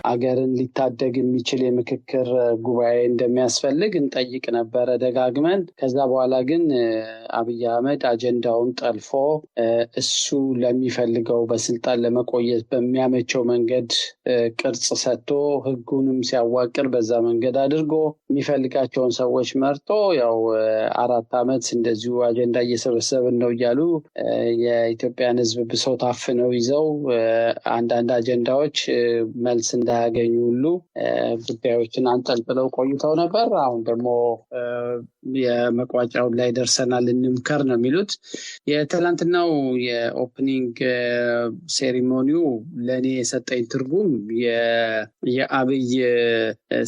አገርን ሊታደግ የሚችል የምክክር ጉባኤ እንደሚያስፈልግ እንጠይቅ ነበረ ደጋግመን። ከዛ በኋላ ግን አብይ አህመድ አጀንዳውን ጠልፎ እሱ ለሚፈልገው በስልጣን ለመቆየት በሚያመቸው መንገድ ቅርጽ ሰጥቶ ህጉንም ሲያዋቅር በዛ መንገድ አድርጎ የሚፈልጋቸውን ሰዎች መርጦ ያው 4 ዓመት እንደዚሁ አጀንዳ እየሰበሰብን ነው እያሉ የኢትዮጵያን ህዝብ ብሶት አፍነው ይዘው አንዳንድ አጀንዳዎች መልስ እንዳያገኙ ሁሉ ጉዳዮችን አንጠልጥለው ቆይተው ነበር። አሁን ደግሞ የመቋጫው ላይ ደርሰናል እንምከር ነው የሚሉት። የትላንትናው የኦፕኒንግ ሴሪሞኒው ለኔ የሰጠኝ ትርጉም የአብይ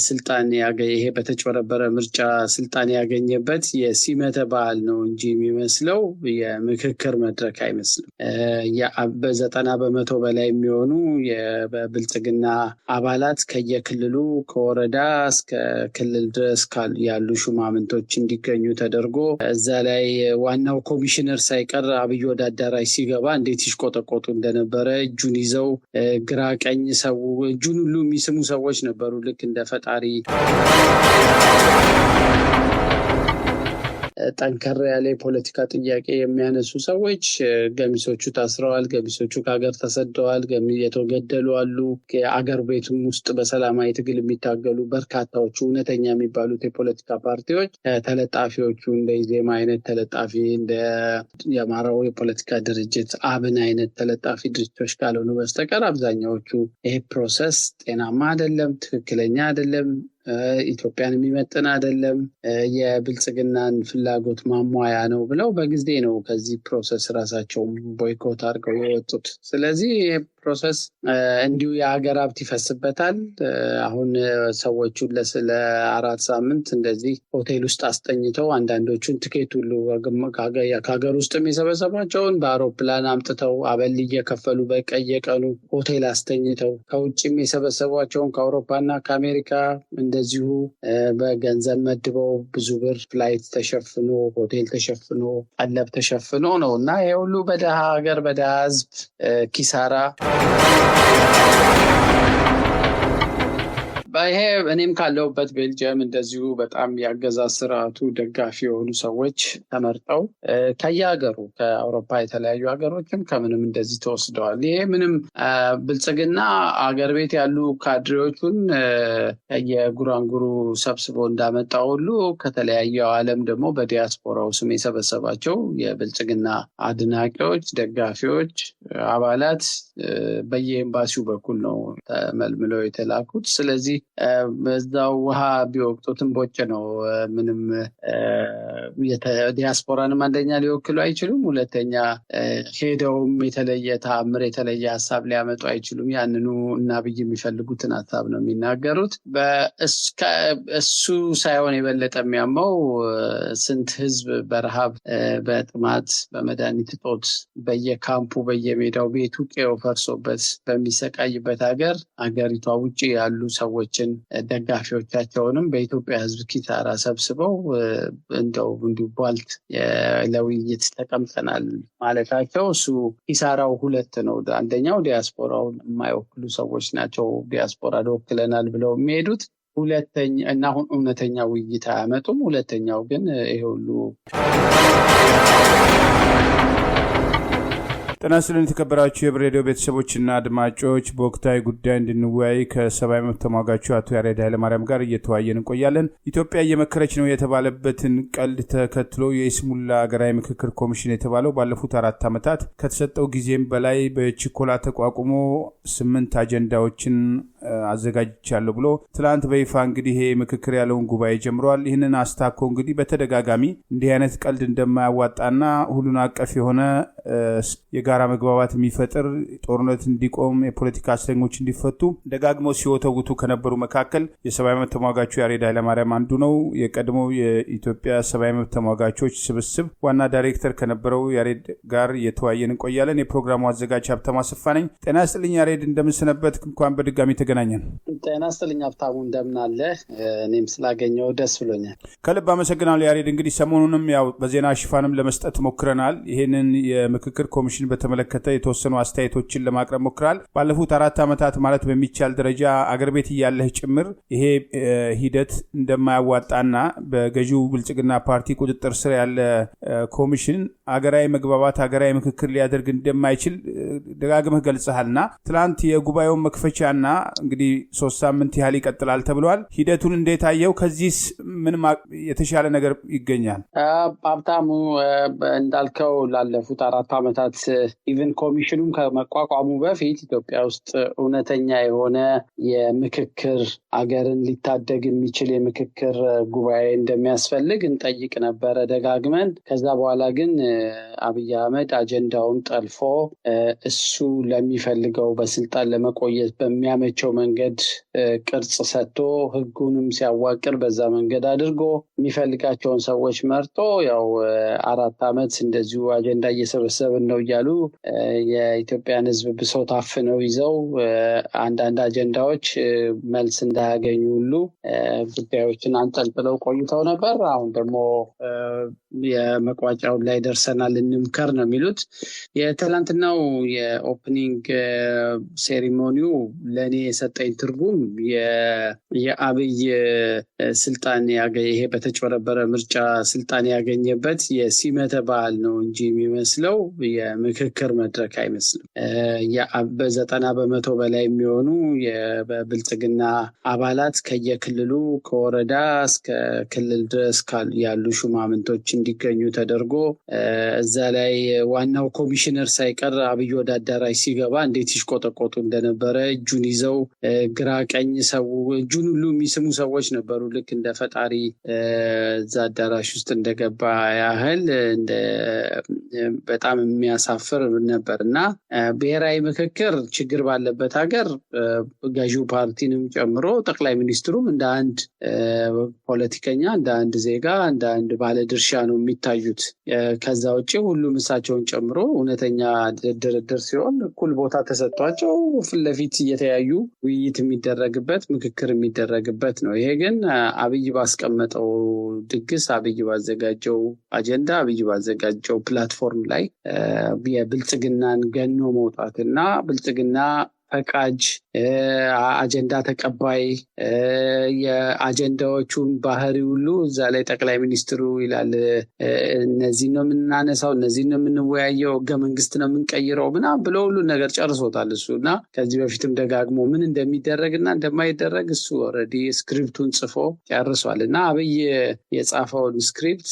ስልጣን ይሄ በተጭበረበረ ምርጫ ስልጣን ያገኘበት የሲመተ በዓል ነው እንጂ የሚመስለው የምክክር መድረክ አይመስልም። በ90% በላይ የሚሆኑ የብልጽግና አባላት ከየክልሉ ከወረዳ እስከ ክልል ድረስ ያሉ ሹማምንቶች እንዲገኙ ተደርጎ እዛ ላይ ዋናው ኮሚሽነር ሳይቀር አብይ ወደ አዳራሽ ሲገባ እንዴት ይሽቆጠቆጡ እንደነበረ እጁን ይዘው ግራ ቀኝ ሰው እጁን ሁሉ የሚስሙ ሰዎች ነበሩ ልክ እንደ ፈጣሪ። ጠንከር ያለ የፖለቲካ ጥያቄ የሚያነሱ ሰዎች ገሚሶቹ ታስረዋል፣ ገሚሶቹ ከሀገር ተሰደዋል፣ የተገደሉ አሉ። የአገር ቤቱም ውስጥ በሰላማዊ ትግል የሚታገሉ በርካታዎቹ እውነተኛ የሚባሉት የፖለቲካ ፓርቲዎች ተለጣፊዎቹ እንደ ኢዜማ አይነት ተለጣፊ፣ እንደ የአማራው የፖለቲካ ድርጅት አብን አይነት ተለጣፊ ድርጅቶች ካልሆኑ በስተቀር አብዛኛዎቹ ይሄ ፕሮሰስ ጤናማ አይደለም፣ ትክክለኛ አይደለም፣ ኢትዮጵያን የሚመጥን አይደለም፣ የብልጽግናን ፍላጎት ማሟያ ነው ብለው በጊዜ ነው ከዚህ ፕሮሰስ ራሳቸውን ቦይኮት አድርገው የወጡት። ስለዚህ ፕሮሰስ እንዲሁ የሀገር ሀብት ይፈስበታል። አሁን ሰዎቹ ለ4 ሳምንት እንደዚህ ሆቴል ውስጥ አስጠኝተው አንዳንዶቹን ትኬት ሁሉ ከሀገር ውስጥም የሰበሰቧቸውን በአውሮፕላን አምጥተው አበል እየከፈሉ በቀየቀኑ ሆቴል አስተኝተው ከውጭም የሰበሰቧቸውን ከአውሮፓና ከአሜሪካ እንደዚሁ በገንዘብ መድበው ብዙ ብር ፍላይት ተሸፍኖ ሆቴል ተሸፍኖ ቀለብ ተሸፍኖ ነው እና ይሄ ሁሉ በደሃ ሀገር በደሃ ህዝብ ኪሳራ። ይሄ እኔም ካለሁበት ቤልጅየም እንደዚሁ በጣም የአገዛዝ ስርዓቱ ደጋፊ የሆኑ ሰዎች ተመርጠው ከየሀገሩ ከአውሮፓ የተለያዩ ሀገሮችም ከምንም እንደዚህ ተወስደዋል። ይሄ ምንም ብልጽግና አገር ቤት ያሉ ካድሬዎቹን የጉራንጉሩ ሰብስቦ እንዳመጣ ሁሉ ከተለያየው ዓለም ደግሞ በዲያስፖራው ስም የሰበሰባቸው የብልጽግና አድናቂዎች፣ ደጋፊዎች፣ አባላት በየኤምባሲው በኩል ነው ተመልምለው የተላኩት። ስለዚህ በዛው ውሃ ቢወቅጡትም ቦጭ ነው። ምንም ዲያስፖራንም አንደኛ ሊወክሉ አይችሉም፣ ሁለተኛ ሄደውም የተለየ ተአምር የተለየ ሀሳብ ሊያመጡ አይችሉም። ያንኑ እና አብይ የሚፈልጉትን ሀሳብ ነው የሚናገሩት። እሱ ሳይሆን የበለጠ የሚያመው ስንት ህዝብ በረሃብ በጥማት በመድኃኒት እጦት በየካምፑ በየሜዳው ቤቱ ቄው ፈርሶበት በሚሰቃይበት ሀገር አገሪቷ ውጭ ያሉ ሰዎችን ደጋፊዎቻቸውንም በኢትዮጵያ ህዝብ ኪሳራ ሰብስበው እንደው እንዲሁ ቧልት ለውይይት ተቀምጠናል ማለታቸው እሱ ኪሳራው ሁለት ነው። አንደኛው ዲያስፖራውን የማይወክሉ ሰዎች ናቸው ዲያስፖራ ወክለናል ብለው የሚሄዱት። ሁለተኛ እና አሁን እውነተኛ ውይይት አያመጡም። ሁለተኛው ግን ይሄ ሁሉ ጤና ይስጥልን የተከበራችሁ የህብር ሬዲዮ ቤተሰቦችና አድማጮች፣ በወቅታዊ ጉዳይ እንድንወያይ ከሰብአዊ መብት ተሟጋቹ አቶ ያሬድ ኃይለማርያም ጋር እየተወያየን እንቆያለን። ኢትዮጵያ እየመከረች ነው የተባለበትን ቀልድ ተከትሎ የይስሙላ ሀገራዊ ምክክር ኮሚሽን የተባለው ባለፉት 4 ዓመታት ከተሰጠው ጊዜም በላይ በችኮላ ተቋቁሞ 8 አጀንዳዎችን አዘጋጅቻለሁ ብሎ ትላንት በይፋ እንግዲህ ይሄ ምክክር ያለውን ጉባኤ ጀምሯል። ይህንን አስታኮ እንግዲህ በተደጋጋሚ እንዲህ አይነት ቀልድ እንደማያዋጣና ሁሉን አቀፍ የሆነ የጋራ መግባባት የሚፈጥር ጦርነት እንዲቆም የፖለቲካ እስረኞች እንዲፈቱ ደጋግመው ሲወተውቱ ከነበሩ መካከል የሰብአዊ መብት ተሟጋቹ ያሬድ ኃይለማርያም አንዱ ነው። የቀድሞው የኢትዮጵያ ሰብአዊ መብት ተሟጋቾች ስብስብ ዋና ዳይሬክተር ከነበረው ያሬድ ጋር እየተወያየን እንቆያለን። የፕሮግራሙ አዘጋጅ ሀብታሙ አሰፋ ነኝ። ጤና ይስጥልኝ ያሬድ፣ እንደምንሰነበት እንኳን በድጋሚ ተገናኘን። ጤና ይስጥልኝ ሀብታሙ፣ እንደምን አለ? እኔም ስላገኘው ደስ ብሎኛል። ከልብ አመሰግናለሁ ያሬድ። እንግዲህ ሰሞኑንም ያው በዜና ሽፋንም ለመስጠት ሞክረናል። ይሄንን የምክክር ኮሚሽን በተመለከተ የተወሰኑ አስተያየቶችን ለማቅረብ ሞክራል። ባለፉት 4 ዓመታት ማለት በሚቻል ደረጃ አገር ቤት እያለህ ጭምር ይሄ ሂደት እንደማያዋጣና በገዢው ብልጽግና ፓርቲ ቁጥጥር ስር ያለ ኮሚሽን አገራዊ መግባባት አገራዊ ምክክር ሊያደርግ እንደማይችል ደጋግመህ ገልጸሃልና ትላንት የጉባኤውን መክፈቻና እንግዲህ 3 ሳምንት ያህል ይቀጥላል ተብሏል። ሂደቱን እንዴት አየው? ከዚህስ ምን የተሻለ ነገር ይገኛል? ሀብታሙ እንዳልከው ላለፉት 4 ዓመታት ኢቭን ኮሚሽኑም ከመቋቋሙ በፊት ኢትዮጵያ ውስጥ እውነተኛ የሆነ የምክክር አገርን ሊታደግ የሚችል የምክክር ጉባኤ እንደሚያስፈልግ እንጠይቅ ነበረ ደጋግመን። ከዛ በኋላ ግን አብይ አህመድ አጀንዳውን ጠልፎ እሱ ለሚፈልገው በስልጣን ለመቆየት በሚያመቸው መንገድ ቅርጽ ሰጥቶ ህጉንም ሲያዋቅር በዛ መንገድ አድርጎ የሚፈልጋቸውን ሰዎች መርጦ ያው 4 ዓመት እንደዚሁ አጀንዳ እየሰበሰብን ነው እያሉ የኢትዮጵያን ህዝብ ብሶት አፍነው ይዘው አንዳንድ አጀንዳዎች መልስ እንዳያገኙ ሁሉ ጉዳዮችን አንጠልጥለው ቆይተው ነበር። አሁን ደግሞ የመቋጫው ላይ ደርሰናል እንምከር ነው የሚሉት። የትላንትናው የኦፕኒንግ ሴሪሞኒው ለእኔ የሰጠኝ ትርጉም የአብይ ስልጣን ይሄ በተጭበረበረ ምርጫ ስልጣን ያገኘበት የሲመተ በዓል ነው እንጂ የሚመስለው የምክክር መድረክ አይመስልም። በ90% በላይ የሚሆኑ የብልጽግና አባላት ከየክልሉ ከወረዳ እስከ ክልል ድረስ ያሉ ሹማምንቶች እንዲገኙ ተደርጎ እዛ ላይ ዋናው ኮሚሽነር ሳይቀር አብይ ወደ አዳራሽ ሲገባ እንዴት ይሽቆጠቆጡ እንደነበረ እጁን ይዘው ግራ ቀኝ ሰው እጁን ሁሉ የሚስሙ ሰዎች ነበሩ። ልክ እንደ ፈጣሪ እዛ አዳራሽ ውስጥ እንደገባ ያህል በጣም የሚያሳፍር ነበር እና ብሔራዊ ምክክር ችግር ባለበት ሀገር ገዢው ፓርቲንም ጨምሮ ጠቅላይ ሚኒስትሩም እንደ አንድ ፖለቲከኛ እንደ አንድ ዜጋ እንደ አንድ ባለድርሻ ነው የሚታዩት። ከዛ ውጭ ሁሉም እሳቸውን ጨምሮ እውነተኛ ድርድር ሲሆን እኩል ቦታ ተሰጥቷቸው ፊት ለፊት እየተያዩ ውይይት የሚደረግበት ምክክር የሚደረግበት ነው። ይሄ ግን አብይ ባስቀመጠው ድግስ አብይ ባዘጋጀው አጀንዳ አብይ ባዘጋጀው ፕላትፎርም ላይ የብልጽግናን ገኖ መውጣትና ብልጽግና ፈቃጅ አጀንዳ ተቀባይ የአጀንዳዎቹን ባህሪ ሁሉ እዛ ላይ ጠቅላይ ሚኒስትሩ ይላል እነዚህ ነው የምናነሳው፣ እነዚህ ነው የምንወያየው፣ ህገ መንግስት ነው የምንቀይረው ምናምን ብሎ ሁሉ ነገር ጨርሶታል እሱ እና ከዚህ በፊትም ደጋግሞ ምን እንደሚደረግና እንደማይደረግ እሱ ኦልሬዲ ስክሪፕቱን ጽፎ ጨርሷል እና አብይ የጻፈውን ስክሪፕት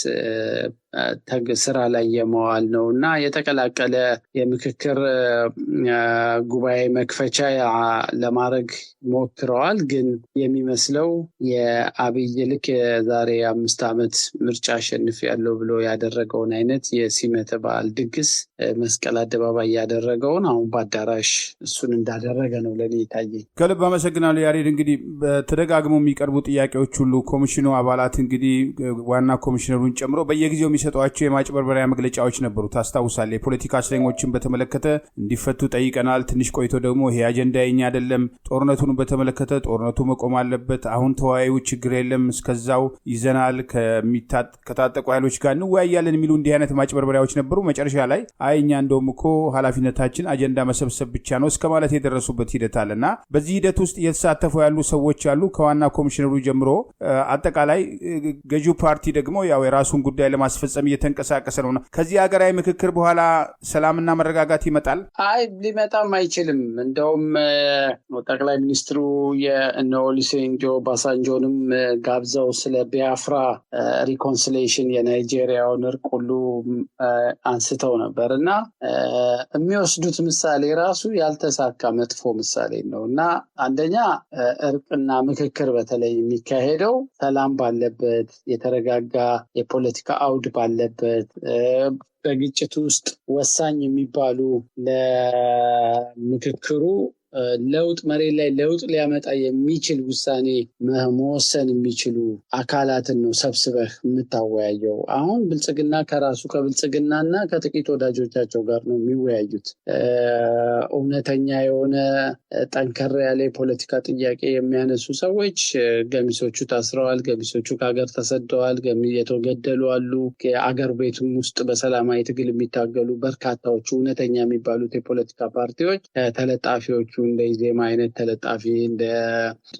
ስራ ላይ የመዋል ነው እና የተቀላቀለ የምክክር ጉባኤ መክፈቻ ለማድረግ ሞክረዋል። ግን የሚመስለው የአብይ ልክ የዛሬ 5 ዓመት ምርጫ አሸንፍ ያለው ብሎ ያደረገውን አይነት የሲመተ በዓል ድግስ መስቀል አደባባይ ያደረገውን አሁን በአዳራሽ እሱን እንዳደረገ ነው ለኔ የታየኝ። ከልብ አመሰግናለሁ ያሬድ። እንግዲህ በተደጋግሞ የሚቀርቡ ጥያቄዎች ሁሉ ኮሚሽኑ አባላት እንግዲህ ዋና ኮሚሽነሩን ጨምሮ በየጊዜው የሚሰጧቸው የማጭበርበሪያ መግለጫዎች ነበሩ። ታስታውሳለህ? የፖለቲካ እስረኞችን በተመለከተ እንዲፈቱ ጠይቀናል። ትንሽ ቆይቶ ደግሞ ይሄ አጀንዳ የኛ አይደለም፣ ጦርነቱን በተመለከተ ጦርነቱ መቆም አለበት፣ አሁን ተወያዩ፣ ችግር የለም፣ እስከዛው ይዘናል፣ ከታጠቁ ኃይሎች ጋር እንወያያለን የሚሉ እንዲህ አይነት ማጭበርበሪያዎች ነበሩ። መጨረሻ ላይ እኛ እንደውም እኮ ኃላፊነታችን አጀንዳ መሰብሰብ ብቻ ነው እስከ ማለት የደረሱበት ሂደት አለና በዚህ ሂደት ውስጥ እየተሳተፉ ያሉ ሰዎች አሉ ከዋና ኮሚሽነሩ ጀምሮ። አጠቃላይ ገዢው ፓርቲ ደግሞ ያው የራሱን ጉዳይ ለማስፈጸም እየተንቀሳቀሰ ነው። ከዚህ ሀገራዊ ምክክር በኋላ ሰላምና መረጋጋት ይመጣል? ሊመጣም አይችልም። እንደውም ጠቅላይ ሚኒስትሩ የእነ ኦሉሴጉን ኦባሳንጆንም ጋብዘው ስለ ቢያፍራ ሪኮንሲሌሽን የናይጄሪያውን እርቅ ሁሉ አንስተው ነበር እና የሚወስዱት ምሳሌ ራሱ ያልተሳካ መጥፎ ምሳሌ ነው እና አንደኛ እርቅና ምክክር በተለይ የሚካሄደው ሰላም ባለበት የተረጋጋ የፖለቲካ አውድ ባለበት በግጭት ውስጥ ወሳኝ የሚባሉ ለምክክሩ ለውጥ መሬት ላይ ለውጥ ሊያመጣ የሚችል ውሳኔ መወሰን የሚችሉ አካላትን ነው ሰብስበህ የምታወያየው። አሁን ብልጽግና ከራሱ ከብልጽግናና ከጥቂት ወዳጆቻቸው ጋር ነው የሚወያዩት። እውነተኛ የሆነ ጠንከር ያለ የፖለቲካ ጥያቄ የሚያነሱ ሰዎች ገሚሶቹ ታስረዋል፣ ገሚሶቹ ከሀገር ተሰደዋል፣ የተገደሉ አሉ። አገር ቤቱም ውስጥ በሰላማዊ ትግል የሚታገሉ በርካታዎቹ እውነተኛ የሚባሉት የፖለቲካ ፓርቲዎች ተለጣፊዎቹ እንደ ኢዜማ አይነት ተለጣፊ፣ እንደ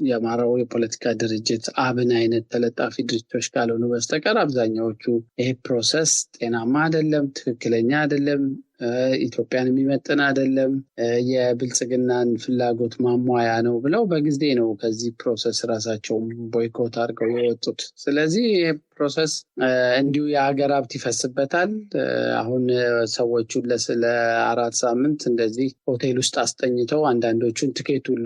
የአማራው የፖለቲካ ድርጅት አብን አይነት ተለጣፊ ድርጅቶች ካልሆኑ በስተቀር አብዛኛዎቹ ይሄ ፕሮሰስ ጤናማ አይደለም፣ ትክክለኛ አይደለም፣ ኢትዮጵያን የሚመጥን አይደለም፣ የብልጽግናን ፍላጎት ማሟያ ነው ብለው በጊዜ ነው ከዚህ ፕሮሰስ ራሳቸውን ቦይኮት አድርገው የወጡት። ስለዚህ ይህ ፕሮሰስ እንዲሁ የሀገር ሀብት ይፈስበታል። አሁን ሰዎቹን ለ4 ሳምንት እንደዚህ ሆቴል ውስጥ አስጠኝተው አንዳንዶቹን ትኬት ሁሉ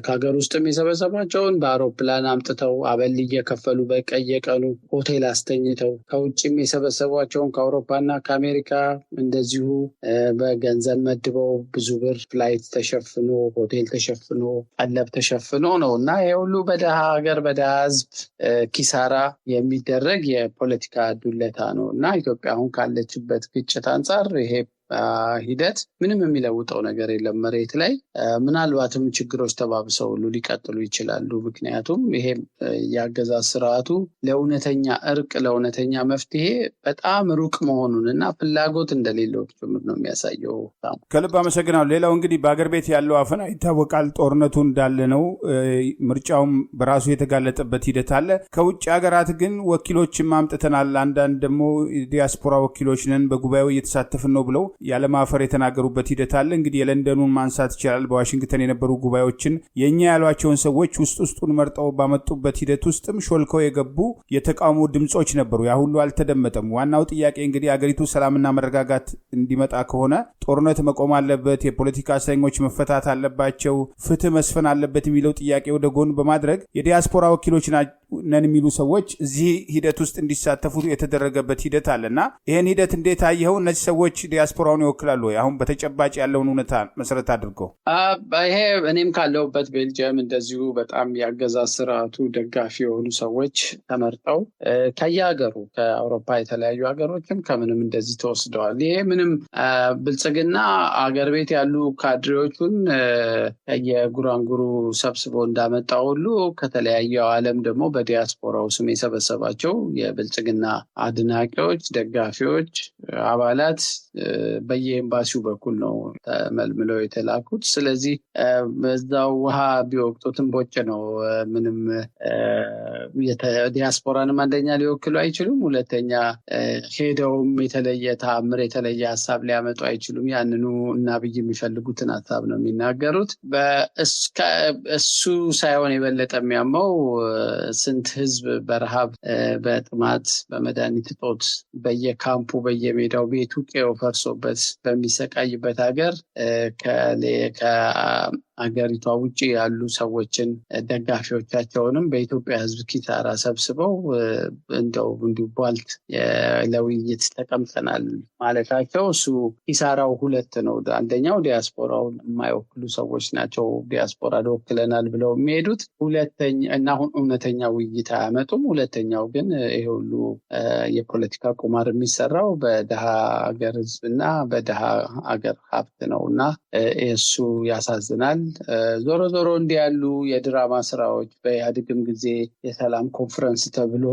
ከሀገር ውስጥም የሰበሰቧቸውን በአውሮፕላን አምጥተው አበል እየከፈሉ በቀየቀኑ ሆቴል አስተኝተው ከውጭም የሰበሰቧቸውን ከአውሮፓና ከአሜሪካ እንደዚሁ በገንዘብ መድበው ብዙ ብር ፍላይት ተሸፍኖ ሆቴል ተሸፍኖ ቀለብ ተሸፍኖ ነው እና ይሄ ሁሉ በደሃ ሀገር በደሃ ሕዝብ ኪሳራ የሚደረግ የፖለቲካ ዱለታ ነው እና ኢትዮጵያ አሁን ካለችበት ግጭት አንጻር ይሄ ሂደት ምንም የሚለውጠው ነገር የለም መሬት ላይ። ምናልባትም ችግሮች ተባብሰው ሁሉ ሊቀጥሉ ይችላሉ። ምክንያቱም ይሄ የአገዛዝ ስርዓቱ ለእውነተኛ እርቅ ለእውነተኛ መፍትሄ በጣም ሩቅ መሆኑን እና ፍላጎት እንደሌለው ጭምር ነው የሚያሳየው። ከልብ አመሰግናለሁ። ሌላው እንግዲህ በአገር ቤት ያለው አፈና ይታወቃል። ጦርነቱ እንዳለ ነው። ምርጫውም በራሱ የተጋለጠበት ሂደት አለ። ከውጭ ሀገራት ግን ወኪሎችን ማምጥተናል፣ አንዳንድ ደግሞ ዲያስፖራ ወኪሎች ነን፣ በጉባኤው እየተሳተፍን ነው ብለው ያለማፈር የተናገሩበት ሂደት አለ። እንግዲህ የለንደኑን ማንሳት ይችላል። በዋሽንግተን የነበሩ ጉባኤዎችን የኛ ያሏቸውን ሰዎች ውስጡን መርጠው ባመጡበት ሂደት ውስጥም ሾልከው የገቡ የተቃውሞ ድምጾች ነበሩ። ያ ሁሉ አልተደመጠም። ዋናው ጥያቄ እንግዲህ አገሪቱ ሰላምና መረጋጋት እንዲመጣ ከሆነ ጦርነት መቆም አለበት፣ የፖለቲካ እስረኞች መፈታት አለባቸው፣ ፍትህ መስፈን አለበት የሚለው ጥያቄ ወደ ጎን በማድረግ የዲያስፖራ ወኪሎች ነን የሚሉ ሰዎች እዚህ ሂደት ውስጥ እንዲሳተፉ የተደረገበት ሂደት አለና ይህን ሂደት እንዴት አየኸው? እነዚህ ሰዎች ዲያስፖራውን ይወክላሉ ወይ? አሁን በተጨባጭ ያለውን እውነታ መሰረት አድርገው። ይሄ እኔም ካለሁበት ቤልጅየም እንደዚሁ በጣም የአገዛዝ ስርዓቱ ደጋፊ የሆኑ ሰዎች ተመርጠው ከየሀገሩ ከአውሮፓ የተለያዩ ሀገሮችም ከምንም እንደዚህ ተወስደዋል። ይሄ ምንም ብልጽግና አገር ቤት ያሉ ካድሬዎቹን የጉራንጉሩ ሰብስቦ እንዳመጣ ሁሉ ከተለያየው ዓለም ደግሞ በዲያስፖራው ስም የሰበሰባቸው የብልጽግና አድናቂዎች፣ ደጋፊዎች፣ አባላት በየኤምባሲው በኩል ነው ተመልምለው የተላኩት። ስለዚህ በዛው ውሃ ቢወቅጡትም ቦጭ ነው። ምንም ዲያስፖራንም አንደኛ ሊወክሉ አይችሉም፣ ሁለተኛ ሄደውም የተለየ ተአምር የተለየ ሀሳብ ሊያመጡ አይችሉም። ያንኑ እና ብይ የሚፈልጉትን ሀሳብ ነው የሚናገሩት። እሱ ሳይሆን የበለጠ የሚያመው ስንት ህዝብ በረሃብ በጥማት በመድኃኒት እጦት በየካምፑ በየሜዳው ቤቱ ቄው ፈርሶበት በሚሰቃይበት ሀገር አገሪቷ ውጭ ያሉ ሰዎችን ደጋፊዎቻቸውንም በኢትዮጵያ ህዝብ ኪሳራ ሰብስበው እንዲሁ ቧልት ለውይይት ተቀምጠናል ማለታቸው እሱ ኪሳራው ሁለት ነው። አንደኛው ዲያስፖራውን የማይወክሉ ሰዎች ናቸው። ዲያስፖራ ወክለናል ብለው የሚሄዱት ሁለተኛ እና አሁን እውነተኛ ውይይት አያመጡም። ሁለተኛው ግን ይሄ ሁሉ የፖለቲካ ቁማር የሚሰራው በደሃ ሀገር ህዝብና በደሃ ሀገር ሀብት ነው እና እሱ ያሳዝናል። ዞሮ ዞሮ እንዲህ ያሉ የድራማ ስራዎች በኢህአዴግም ጊዜ የሰላም ኮንፈረንስ ተብሎ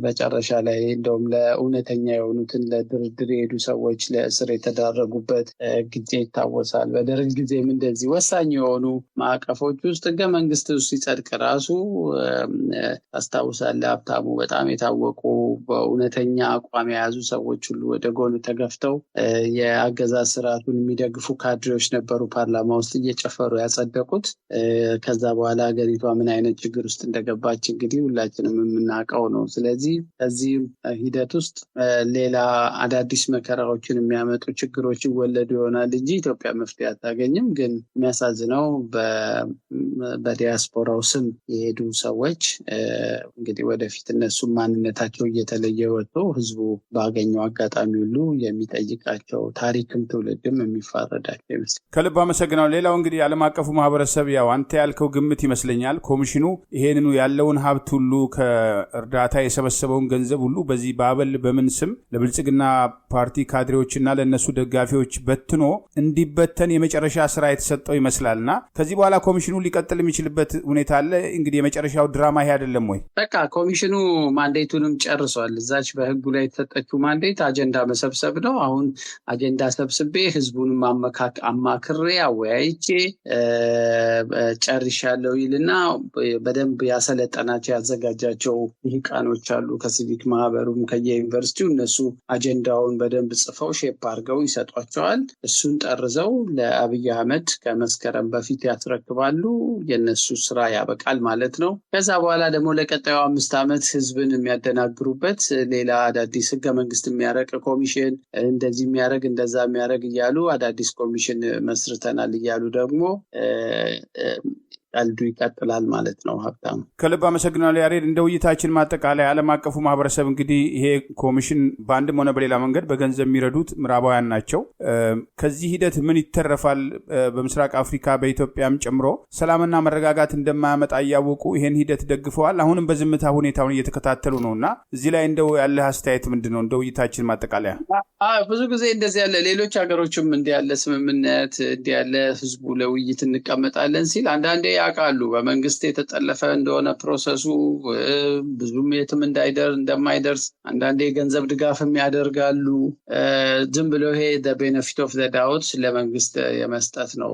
መጨረሻ ላይ እንደውም ለእውነተኛ የሆኑትን ለድርድር የሄዱ ሰዎች ለእስር የተዳረጉበት ጊዜ ይታወሳል። በደርግ ጊዜም እንደዚህ ወሳኝ የሆኑ ማዕቀፎች ውስጥ ህገ መንግስት ሲጸድቅ ራሱ ታስታውሳለህ፣ ሀብታሙ በጣም የታወቁ በእውነተኛ አቋም የያዙ ሰዎች ሁሉ ወደ ጎን ተገፍተው የአገዛዝ ስርዓቱን የሚደግፉ ካድሬዎች ነበሩ ፓርላማ ውስጥ እየጨፈሩ ያጸደቁት። ከዛ በኋላ ሀገሪቷ ምን አይነት ችግር ውስጥ እንደገባች እንግዲህ ሁላችንም የምናውቀው ነው። ስለዚህ ከዚህ ሂደት ውስጥ ሌላ አዳዲስ መከራዎችን የሚያመጡ ችግሮች ይወለዱ ይሆናል እንጂ ኢትዮጵያ መፍትሄ አታገኝም። ግን የሚያሳዝነው በዲያስፖራው ስም የሄዱ ሰዎች እንግዲህ ወደፊት እነሱም ማንነታቸው እየተለየ ወጥቶ ህዝቡ ባገኘው አጋጣሚ ሁሉ የሚጠይቃቸው ታሪክም ትውልድም የሚፋረዳቸው ይመስላል። ከልብ አመሰግናለሁ። ሌላው እንግዲህ ዓለም አቀፉ ማህበረሰብ ያው አንተ ያልከው ግምት ይመስለኛል ኮሚሽኑ ይሄንኑ ያለውን ሀብት ሁሉ ከእርዳታ የሰበሰበውን ገንዘብ ሁሉ በዚህ በአበል በምን ስም ለብልጽግና ፓርቲ ካድሬዎችና ለነሱ ደጋፊዎች በትኖ እንዲበተን የመጨረሻ ስራ የተሰጠው ይመስላልና ከዚህ በኋላ ኮሚሽኑ ሊቀጥል የሚችልበት ሁኔታ አለ። እንግዲህ የመጨረሻው ድራማ ይሄ አይደለም ወይ? በቃ ኮሚሽኑ ማንዴቱንም ጨርሷል። እዛች በህጉ ላይ የተሰጠችው ማንዴት አጀንዳ መሰብሰብ ነው። አሁን አጀንዳ ሰብስቤ ህዝቡንም አማክሬ አወያይቼ ጨርሻለሁ ይልና በደንብ ያሰለጠናቸው ያዘጋጃቸው ልሂቃኖች አሉ ከሲቪክ ማህበሩም ከየዩኒቨርሲቲው እነሱ አጀንዳውን በደንብ ጽፈው ሼፕ አድርገው ይሰጧቸዋል። እሱን ጠርዘው ለአብይ አህመድ ከመስከረም በፊት ያስረክባሉ። የነሱ ስራ ያበቃል ማለት ነው። ከዛ በኋላ ደግሞ ለቀጣዩ 5 ዓመት ህዝብን የሚያደናግሩበት ሌላ አዳዲስ ህገ መንግስት የሚያረቅ ኮሚሽን እንደዚህ የሚያረግ እንደዛ የሚያረግ እያሉ አዳዲስ ኮሚሽን መስርተናል እያሉ ደግሞ ቀልዱ ይቀጥላል ማለት ነው። ሀብታሙ ከልብ አመሰግናለሁ። ያሬድ እንደ ውይይታችን ማጠቃለያ ዓለም አቀፉ ማህበረሰብ እንግዲህ ይሄ ኮሚሽን በአንድም ሆነ በሌላ መንገድ በገንዘብ የሚረዱት ምዕራባውያን ናቸው። ከዚህ ሂደት ምን ይተረፋል? በምስራቅ አፍሪካ በኢትዮጵያም ጨምሮ ሰላምና መረጋጋት እንደማያመጣ እያወቁ ይሄን ሂደት ደግፈዋል። አሁንም በዝምታ ሁኔታውን እየተከታተሉ ነው እና እዚህ ላይ እንደው ያለህ አስተያየት ምንድን ነው? እንደ ውይይታችን ማጠቃለያ ብዙ ጊዜ እንደዚህ ያለ ሌሎች ሀገሮችም እንዲህ ያለ ስምምነት እንዲህ ያለ ህዝቡ ለውይይት እንቀመጣለን ሲል አንዳንዴ ያውቃሉ በመንግስት የተጠለፈ እንደሆነ ፕሮሰሱ ብዙም የትም እንደማይደርስ አንዳንዴ የገንዘብ ድጋፍም ያደርጋሉ። ዝም ብሎ ይሄ ቤኔፊት ኦፍ ዘ ዳውት ለመንግስት የመስጠት ነው።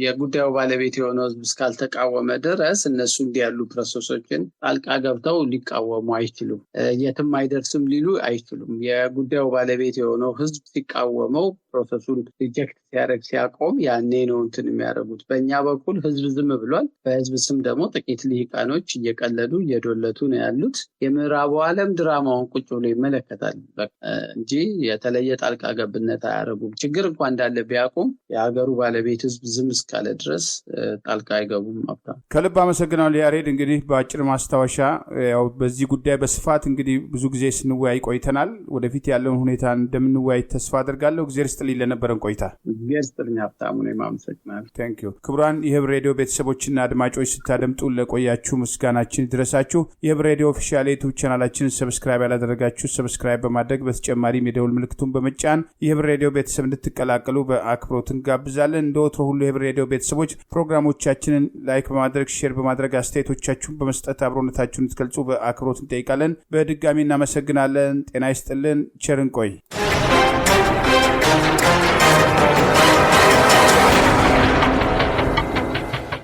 የጉዳዩ ባለቤት የሆነው ህዝብ እስካልተቃወመ ድረስ እነሱ እንዲህ ያሉ ፕሮሰሶችን ጣልቃ ገብተው ሊቃወሙ አይችሉም። የትም አይደርስም ሊሉ አይችሉም። የጉዳዩ ባለቤት የሆነው ህዝብ ሲቃወመው ፕሮሰሱን ሪጀክት ሲያደርግ ሲያቆም ያኔ ነው እንትን የሚያደርጉት። በእኛ በኩል ህዝብ ዝም ብሏል። በህዝብ ስም ደግሞ ጥቂት ልሂቃኖች እየቀለዱ እየዶለቱ ነው ያሉት። የምዕራቡ ዓለም ድራማውን ቁጭ ብሎ ይመለከታል እንጂ የተለየ ጣልቃ ገብነት አያደርጉም። ችግር እንኳን እንዳለ ቢያውቁም የሀገሩ ባለቤት ህዝብ ዝም እስካለ ድረስ ጣልቃ አይገቡም። ከልብ አመሰግናለሁ ያሬድ። እንግዲህ በአጭር ማስታወሻ ያው በዚህ ጉዳይ በስፋት እንግዲህ ብዙ ጊዜ ስንወያይ ቆይተናል። ወደፊት ያለውን ሁኔታ እንደምንወያይ ተስፋ አድርጋለሁ። እግዚአብሔር ይስጥልኝ ለነበረን ቆይታ። እግዚአብሔር ይስጥልኝ ሀብታሙ። እኔም አመሰግናለሁ። ታንኪዩ። ክቡራን የህብር ሬዲዮ ቤተሰቦችና አድማጮች ስታደምጡ ለቆያችሁ ምስጋናችን ይድረሳችሁ። የህብር ሬዲዮ ኦፊሻል ዩቲዩብ ቻናላችንን ሰብስክራይብ ያላደረጋችሁ ሰብስክራይብ በማድረግ በተጨማሪም የደውል ምልክቱን በመጫን የህብር ሬዲዮ ቤተሰብ እንድትቀላቀሉ በአክብሮት እንጋብዛለን። እንደወትሮ ሁሉ የህብር ሬዲዮ ቤተሰቦች ፕሮግራሞቻችንን ላይክ በማድረግ ሼር በማድረግ አስተያየቶቻችሁን በመስጠት አብሮነታችሁን እንድትገልጹ በአክብሮት እንጠይቃለን። በድጋሚ እናመሰግናለን። ጤና ይስጥልን። ቸር እንቆይ።